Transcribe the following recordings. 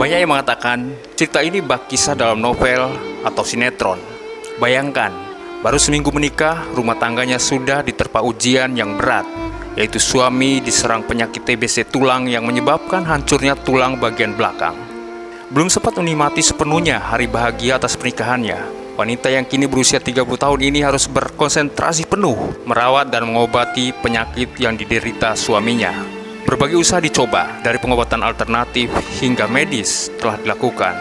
Banyak yang mengatakan cerita ini bak kisah dalam novel atau sinetron. Bayangkan, baru seminggu menikah, rumah tangganya sudah diterpa ujian yang berat, yaitu suami diserang penyakit TBC tulang yang menyebabkan hancurnya tulang bagian belakang. Belum sempat menikmati sepenuhnya hari bahagia atas pernikahannya, wanita yang kini berusia 30 tahun ini harus berkonsentrasi penuh merawat dan mengobati penyakit yang diderita suaminya. Berbagai usaha dicoba, dari pengobatan alternatif hingga medis telah dilakukan.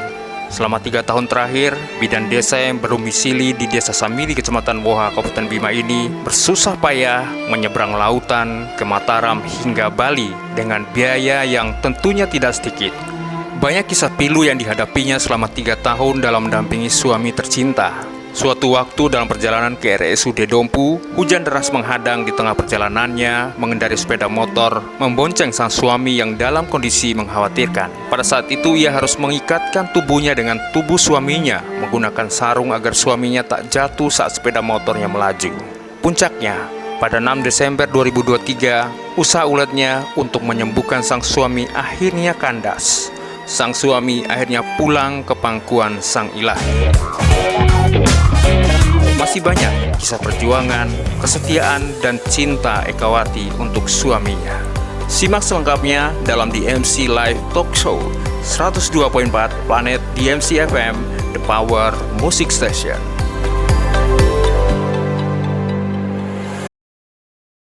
Selama 3 tahun terakhir, bidan desa yang berdomisili di Desa Samili, Kecamatan Woha, Kabupaten Bima ini bersusah payah menyeberang lautan ke Mataram hingga Bali dengan biaya yang tentunya tidak sedikit. Banyak kisah pilu yang dihadapinya selama 3 tahun dalam mendampingi suami tercinta. Suatu waktu dalam perjalanan ke RSUD Dompu, hujan deras menghadang di tengah perjalanannya mengendarai sepeda motor, membonceng sang suami yang dalam kondisi mengkhawatirkan. Pada saat itu ia harus mengikatkan tubuhnya dengan tubuh suaminya, menggunakan sarung agar suaminya tak jatuh saat sepeda motornya melaju. Puncaknya, pada 6 Desember 2023, usaha uletnya untuk menyembuhkan sang suami akhirnya kandas. Sang suami akhirnya pulang ke pangkuan Sang Ilahi. Masih banyak kisah perjuangan, kesetiaan, dan cinta Ekawati untuk suaminya. Simak selengkapnya dalam DMC Live Talk Show 102.4 Planet DMC FM, The Power Music Station.